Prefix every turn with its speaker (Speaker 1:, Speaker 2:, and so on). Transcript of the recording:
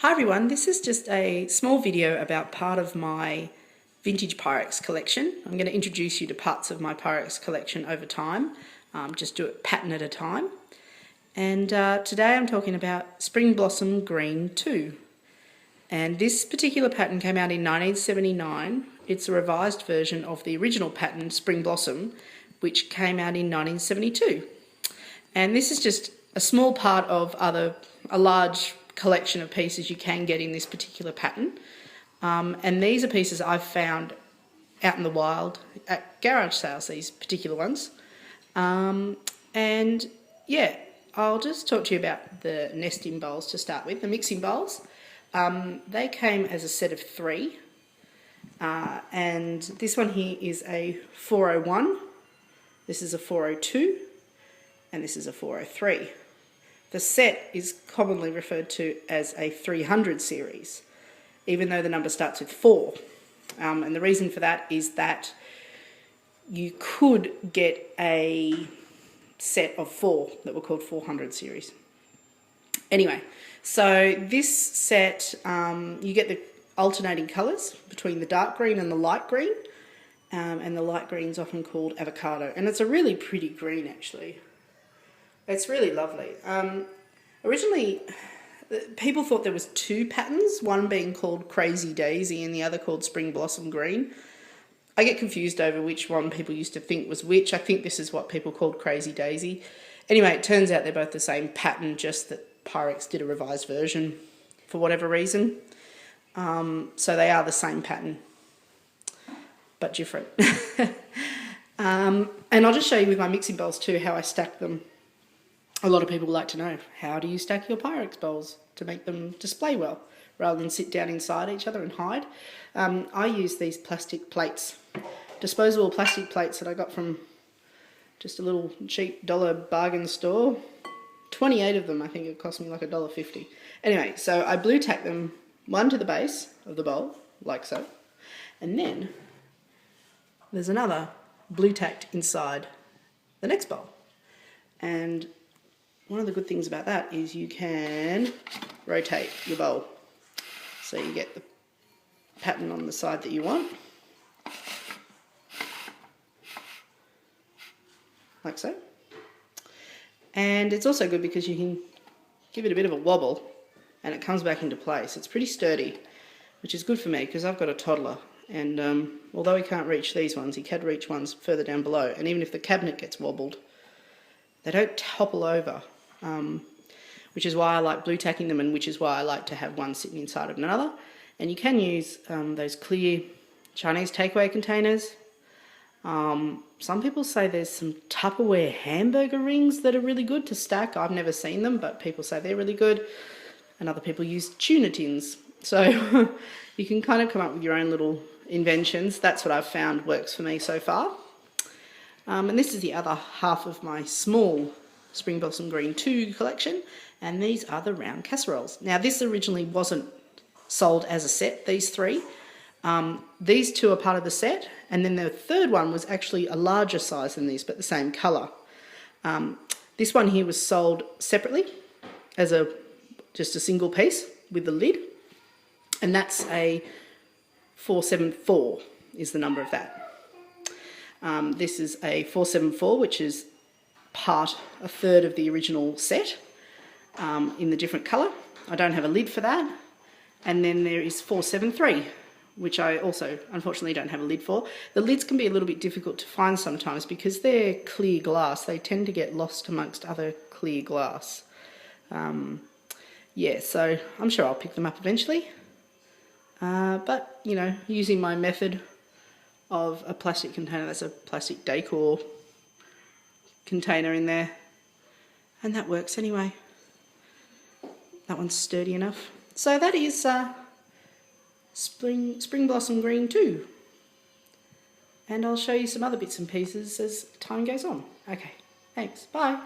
Speaker 1: Hi everyone, this is just a small video about part of my vintage Pyrex collection. I'm going to introduce you to parts of my Pyrex collection over time, just do it pattern at a time. And today I'm talking about Spring Blossom Green 2. And this particular pattern came out in 1979. It's a revised version of the original pattern Spring Blossom, which came out in 1972. And this is just a small part of a large collection of pieces you can get in this particular pattern. And these are pieces I've found out in the wild at garage sales, these particular ones. And yeah, I'll just talk to you about the nesting bowls to start with, the mixing bowls. They came as a set of 3. And this one here is a 401, this is a 402, and this is a 403. The set is commonly referred to as a 300 series, even though the number starts with 4. And the reason for that is that you could get a set of 4 that were called 400 series. Anyway, so this set, you get the alternating colours between the dark green and the light green, and the light green is often called avocado, and it's a really pretty green actually. It's really lovely. Originally, people thought there was 2 patterns, one being called Crazy Daisy and the other called Spring Blossom Green. I get confused over which one people used to think was which. I think this is what people called Crazy Daisy. Anyway, it turns out they're both the same pattern, just that Pyrex did a revised version for whatever reason. So they are the same pattern, but different. And I'll just show you with my mixing bowls too how I stack them. A lot of people like to know, how do you stack your Pyrex bowls to make them display well, rather than sit down inside each other and hide? I use these plastic plates, disposable plastic plates that I got from just a little cheap dollar bargain store. 28 of them, I think it cost me like $1.50. Anyway, so I blue tack them, one to the base of the bowl, like so, and then there's another blue tacked inside the next bowl. And one of the good things about that is you can rotate your bowl, so you get the pattern on the side that you want, like so. And it's also good because you can give it a bit of a wobble and it comes back into place. It's pretty sturdy, which is good for me because I've got a toddler, and although he can't reach these ones, he can reach ones further down below, and even if the cabinet gets wobbled, they don't topple over, which is why I like blue tacking them, and which is why I like to have one sitting inside of another. And you can use those clear Chinese takeaway containers. Some people say there's some Tupperware hamburger rings that are really good to stack. I've never seen them, but people say they're really good. And other people use tuna tins. So you can kind of come up with your own little inventions. That's what I've found works for me so far. And this is the other half of my small Spring Blossom Green 2 collection, and these are the round casseroles. Now this originally wasn't sold as a set, these 3. These 2 are part of the set, and then the third one was actually a larger size than this, but the same colour. This one here was sold separately as just a single piece with the lid, and that's a 474 is the number of that. This is a 474, which is a third of the original set, in the different colour. I don't have a lid for that. And then there is 473, which I also unfortunately don't have a lid for. The lids can be a little bit difficult to find sometimes because they're clear glass. They tend to get lost amongst other clear glass. Yeah, so I'm sure I'll pick them up eventually. But, you know, using my method of a plastic container, that's a plastic decor container in there, and that works anyway. That one's sturdy enough. So that is Spring Blossom Green 2, and I'll show you some other bits and pieces as time goes on. Okay, thanks, bye.